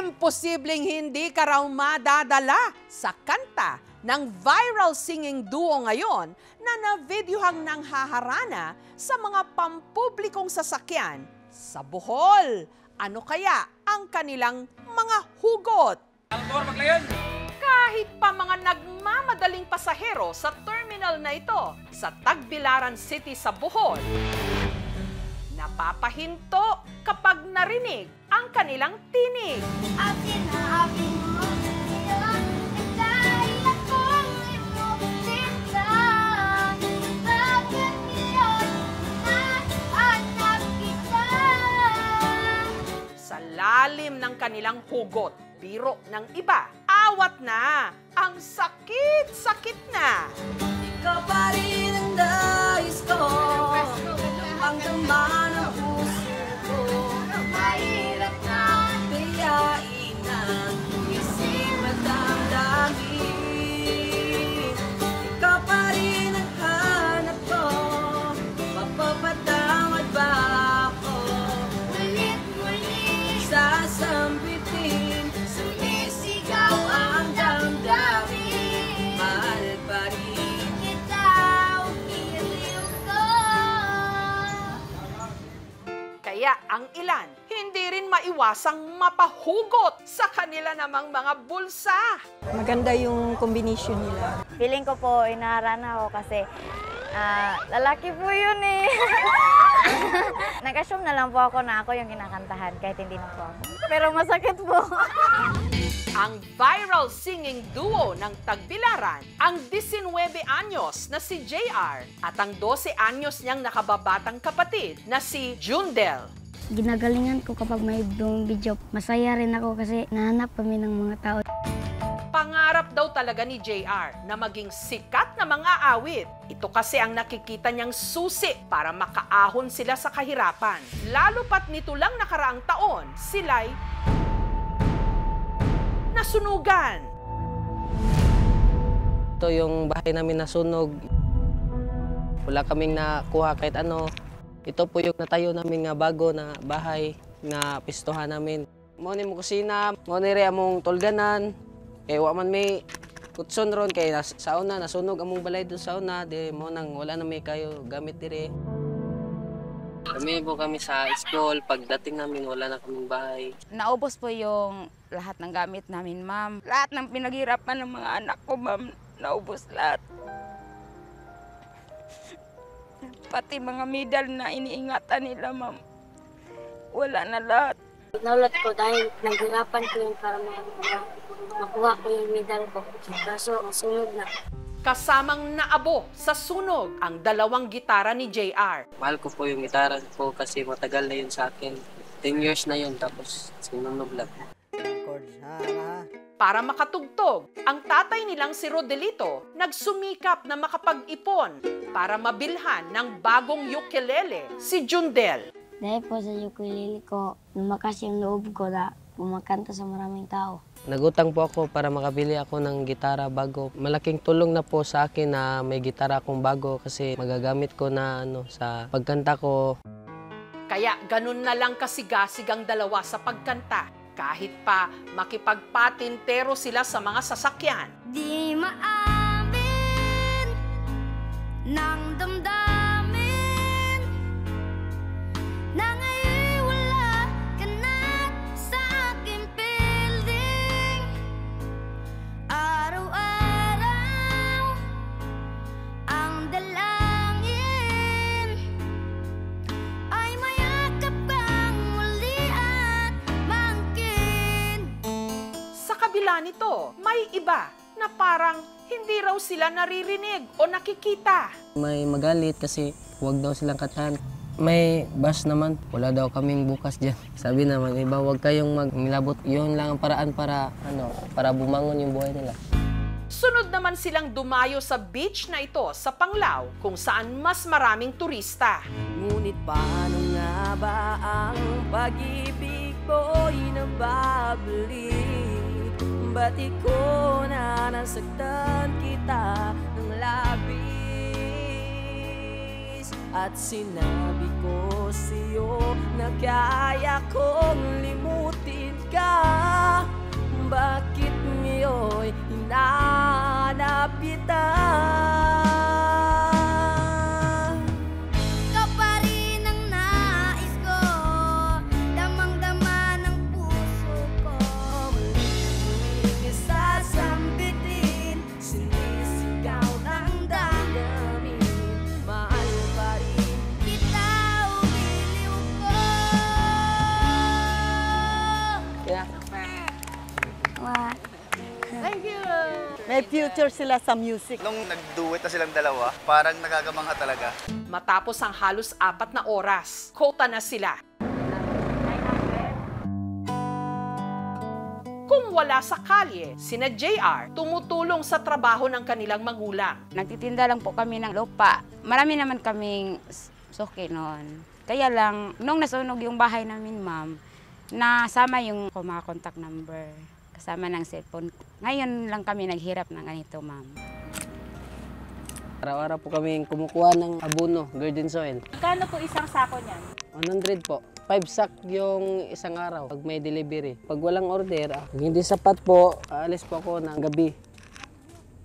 Imposibleng hindi ka raw madadala sa kanta ng viral singing duo ngayon na navideohang nanghaharana sa mga pampublikong sasakyan sa Bohol. Ano kaya ang kanilang mga hugot? Kahit pa mga nagmamadaling pasahero sa terminal na ito sa Tagbilaran City sa Bohol, napapahinto kapag narinig ang kanilang tinig. Sa lalim ng kanilang hugot, biro ng iba, awat na, ang sakit-sakit na. Ikaw pa rin ang nais ko, ang dama ng puso ko. Mahirap na kayain ang isip at damdamin. Ikaw pa rin ang hanap ko, mapapatawad ba ako? Ulit-ulit sasambitin, sumisigaw ang damdamin. Mahal pa rin kaya ang ilan, hindi rin maiwasang mapahugot sa kanila namang mga bulsa. Maganda yung combination nila. Feeling ko po, inaharana ako kasi lalaki po yun eh. Nag-assume na lang po ako na ako yung kinakantahan kahit hindi na po ako. Pero masakit po. Ang viral singing duo ng Tagbilaran, ang 19 anyos na si JR at ang 12 anyos niyang nakababatang kapatid na si Jundel. Ginagalingan ko kapag may video. Masaya rin ako kasi nahanap kami ng mga tao. Pangarap daw talaga ni JR na maging sikat na mga awit. Ito kasi ang nakikita niyang susi para makaahon sila sa kahirapan. Lalo pat nito lang nakaraang taon, sila'y nasunugan. Ito yung bahay namin nasunog. Wala kaming nakuha kahit ano. Ito po yung natayo namin nga bago na bahay na pistuhan namin. Muna mo kusina, muna rin among tulganan. Kaya waman may kutson ron, kaya sa una nasunog among balay doon sa una. Di mo nang wala na may kayo gamit dire. Kami po kami sa school, pagdating namin wala na kaming bahay. Naubos po yung lahat ng gamit namin, ma'am. Lahat ng pinaghirapan ng mga anak ko, ma'am, naubos lahat. Pati mga medal na iniingatan nila, ma'am, wala na lahat. Naulat ko dahil naghirapan ko yun para makuha ko yung medal ko. Kaso, sunog na. Kasamang naabo sa sunog ang dalawang gitara ni JR. Mahal ko po yung gitara ko kasi matagal na yun sa akin. 10 years na yun tapos sinunog lang. Para makatugtog, ang tatay nilang si Rodelito nagsumikap na makapag-ipon para mabilhan ng bagong ukulele si Jundel. Dahil po sa ukulele ko, lumakas yung loob ko na kumakanta sa maraming tao. Nagutang po ako para makabili ako ng gitara bago. Malaking tulong na po sa akin na may gitara akong bago kasi magagamit ko na sa pagkanta ko. Kaya ganun na lang kasigasig ang dalawa sa pagkanta. Kahit pa makipagpatintero sila sa mga sasakyan. Di maamin ng damdamin na ngayon wala ka na sa aking building. Araw-araw ang dalangin ay mayakap kang muli at mangkin. Sa kabila nito, may iba na parang hindi raw sila naririnig o nakikita. May magalit kasi huwag daw silang kantahan. May bus naman, wala daw kaming bukas dyan. Sabi naman, iba huwag kayong maglabot. Yun lang ang paraan para bumangon yung buhay nila. Sunod naman silang dumayo sa beach na ito sa Panglao kung saan mas maraming turista. Ngunit paano nga ba ang pag-ibig ko'y nababalik? Ba't ikaw na nasaktan kita ng labis? At sinabi ko sa'yo na kaya kong limutin ka. kapitan. Ikaw pa rin ang nais ko, damang-dama ng puso ko. Muling sasambitin, sinisigaw ng damdamin. Mahal pa rin Kita umiliw ko. May future sila sa music. Nung nag-duet na silang dalawa, parang nagagamangha talaga. Matapos ang halos 4 na oras, kota na sila. Kung wala sa kalye, sina JR tumutulong sa trabaho ng kanilang magulang. Nagtitinda lang po kami ng lupa. Marami naman kaming suki noon. Kaya lang, nung nasunog yung bahay namin, ma'am, nasama yung mga contact number, kasama ng cellphone. Ngayon lang kami naghirap ng ganito, ma'am. Araw-araw po kami kumukuha ng abono, garden soil. Kano po isang sako niyan? 100 po. 5 sack yung isang araw pag may delivery. Pag walang order, pag hindi sapat po, aalis po ako ng gabi.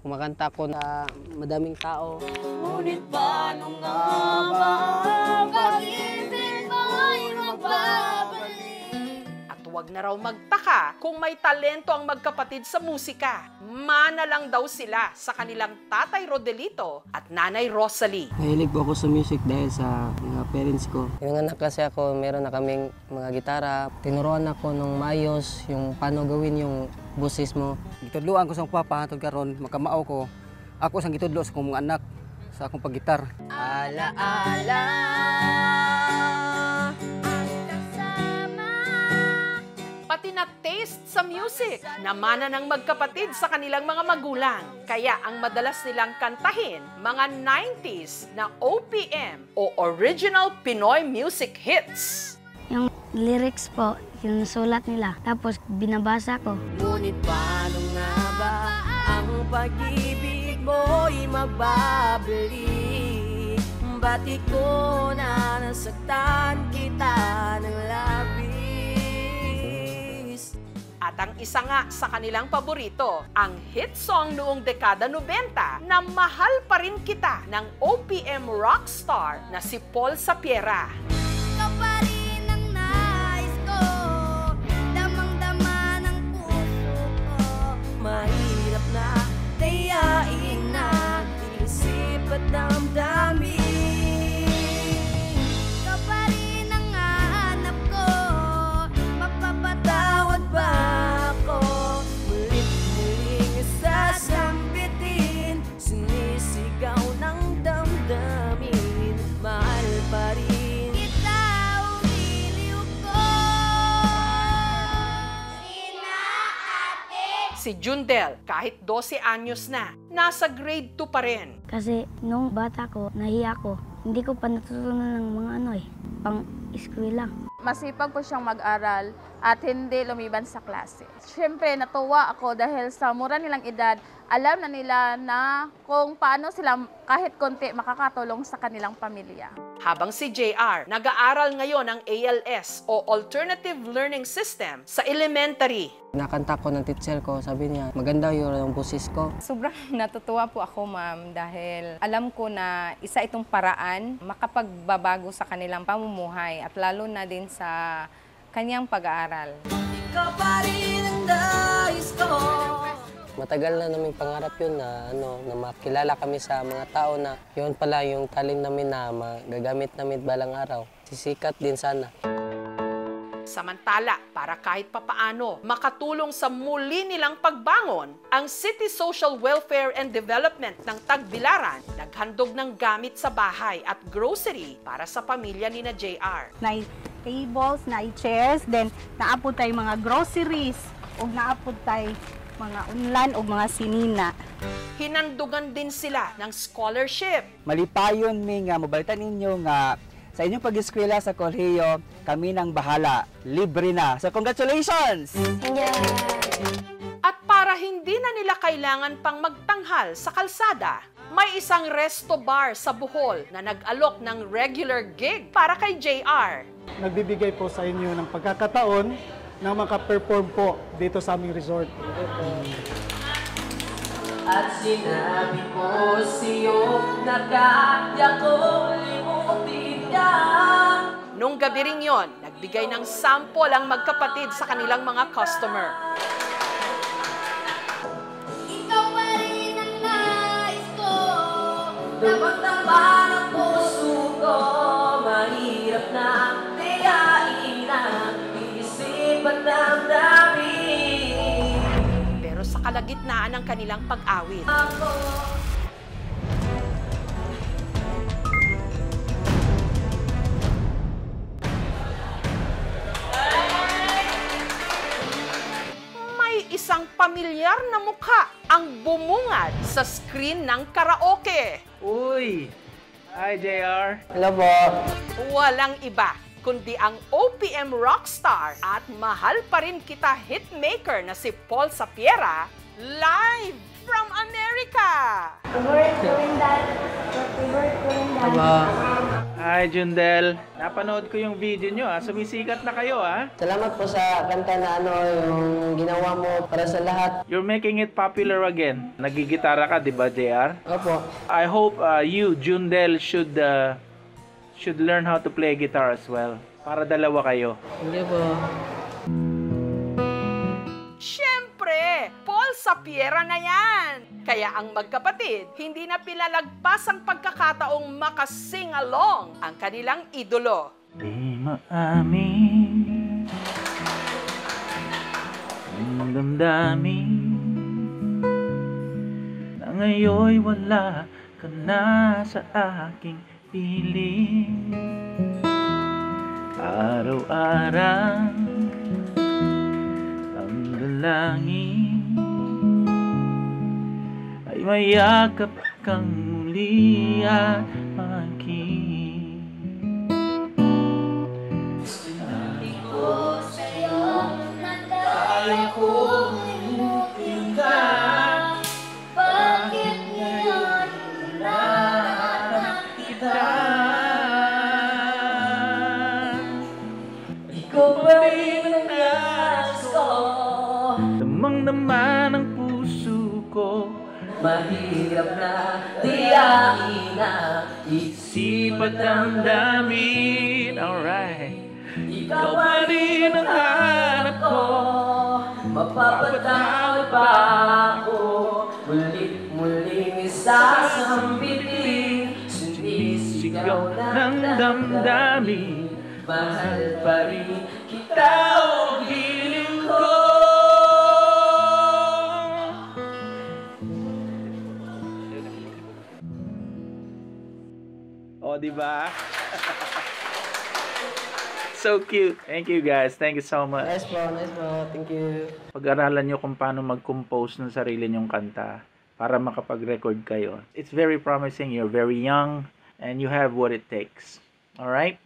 Kumakanta ko na madaming tao. ngunit paano nga ba ang pag-ibig mo'y magbabalik? At huwag na raw magtaka kung may talento ang magkapatid sa musika. Mana lang daw sila sa kanilang tatay Rodelito at nanay Rosalie. Mahilig po ako sa music dahil sa mga parents ko. Pinanganak kasi ako, meron na kaming mga gitara. Tinuruan ako nung maayos yung paano gawin yung boses mo. Gitudloan ko sa akong papa hangtod karon makamao ko. Ako sang gitudlo sa akong mga anak sa akong paggitar. Ala-ala Pati na taste sa music na mana ng magkapatid sa kanilang mga magulang. Kaya ang madalas nilang kantahin, mga 90s na OPM o Original Pinoy Music Hits. Yung lyrics po, yung sulat nila. Tapos binabasa ko. ngunit paano nga ba ang pag-ibig mo'y magbabalik? Ba't ko na nasaktan kita ng labis? At ang isa nga sa kanilang paborito, ang hit song noong dekada 90 na Mahal Pa Rin Kita ng OPM rockstar na si Paul Sapiera. Ikaw pa rin ang nais ko, damang-dama ng puso ko. Mahirap na, dayain na, isip at damdamin. Ikaw pa rin ang hanap ko, Mapapatawad ba ako? Mulit-muling sasambitin, sinisigaw ng damdamin. Mahal pa rin kita umiliw ko. Si Jundel, kahit 12 anyos na, nasa grade 2 pa rin. Kasi nung bata ko, nahiya ko. Hindi ko pa natutunan ng mga pang-eskwela. Masipag po siyang mag-aral at hindi lumiban sa klase. Siyempre, natuwa ako dahil sa mura nilang edad, alam na nila na kung paano sila kahit konti makakatulong sa kanilang pamilya. Habang si JR, nag-aaral ngayon ng ALS o Alternative Learning System sa elementary. Nakanta ko ng teacher ko, sabi niya, maganda yung boses ko. Sobrang natutuwa po ako, ma'am, dahil alam ko na isa itong paraan makapagbabago sa kanilang pamumuhay at lalo na din sa kanyang pag-aaral. ikaw pa rin ang nais ko. Matagal na naming pangarap yun na, na makilala kami sa mga tao na yun pala yung talent namin na magagamit namin balang araw. Sisikat din sana. Samantala, para kahit papaano makatulong sa muli nilang pagbangon, ang City Social Welfare and Development ng Tagbilaran naghandog ng gamit sa bahay at grocery para sa pamilya ni na JR. Na tables, na chairs, then naapod tayo mga groceries, o naapod tayo mga unlan o mga sinina. Hinandugan din sila ng scholarship. Malipayon mi nga mabalitan ninyo nga sa inyong pag-eskwela sa kolehiyo, kami nang bahala. Libre na. So congratulations! At para hindi na nila kailangan pang magtanghal sa kalsada, may isang resto bar sa Bohol na nag-alok ng regular gig para kay JR. Nagbibigay po sa inyo ng pagkakataon na makaperform po dito sa aming resort. At sinabi ko sa'yo na kaya ko limutin ka. Nung gabi ring yon, nagbigay ng sample ang magkapatid sa kanilang mga customer. Ikaw pa rin ang nais ko, damang-dama ng puso ko. Mahirap na tiyain ang isip at damdamin. Pero sa kalagitnaan ng kanilang pag-awit, may isang pamilyar na mukha ang bumungad sa screen ng karaoke. Uy! Hi, JR. Hello po. Walang iba kundi ang OPM rockstar at mahal pa rin kita hitmaker na si Paul Sapiera, live from America! Hi, Jundel. Napanood ko yung video nyo, Sumisikat na kayo, Salamat po sa kanta na yung ginawa mo para sa lahat. You're making it popular again. Nagigitara ka, di ba, JR? Opo. I hope you, Jundel, should learn how to play guitar as well. Para dalawa kayo. Hindi po. Siyempre, Paul Sapiera na yan! Kaya ang magkapatid, hindi na pilalagpas ang pagkakataong makasing along ang kanilang idolo. Di maamin ang damdamin na ngayon'y wala ka na sa aking piling. Araw-araw ang dalangin ay mayakap kang muli at makin. Sinabi ko sa'yo na kaya kong limutin ka. Bakit ngayon hinahanap kita? Ikaw pa rin ang nais ko, damang-dama ng puso ko. Mahirap na tiyain ang isip at damdamin. Alright. Ikaw pa rin ang hanap ko, mapapatawad pa ako. Muling isasambitin, sinisigaw ng damdamin. Mahal pa rin kita o hiling ko. Oh, di ba? So cute. Thank you guys. Thank you so much. Nice po, nice po. Thank you. Pag-aralan nyo kung paano mag-compose ng sarili nyong kanta para makapag-record kayo. It's very promising. You're very young and you have what it takes. Alright?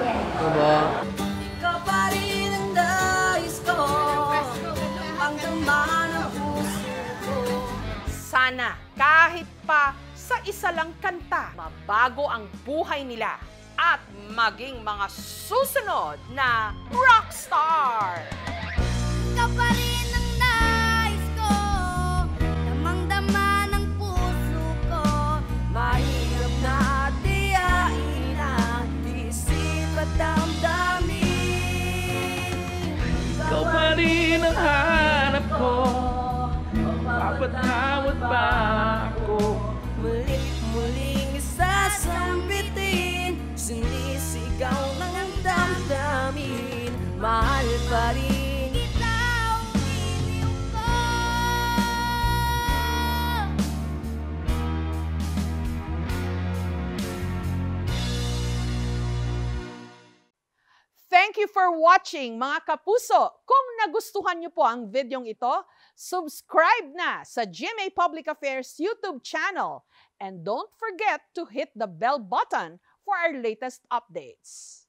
Ikaw pa rin ang nais ko, ang dama ng puso ko. Sana kahit pa sa isa lang kanta, mabago ang buhay nila at maging mga susunod na rockstar! Ikaw pa rin ang nais ko, damang-dama ng puso ko. Mahirap na tiyain ang isip at damdamin. Ikaw pa rin ang hanap ko, mapapatawad pa ako. Muling isasambitin, sinisigaw ng damdamin. Mahal pa rin kita o hiling ko. Thank you for watching, mga kapuso. Kung nagustuhan niyo po ang videong ito, subscribe na sa GMA Public Affairs YouTube channel. And don't forget to hit the bell button for our latest updates.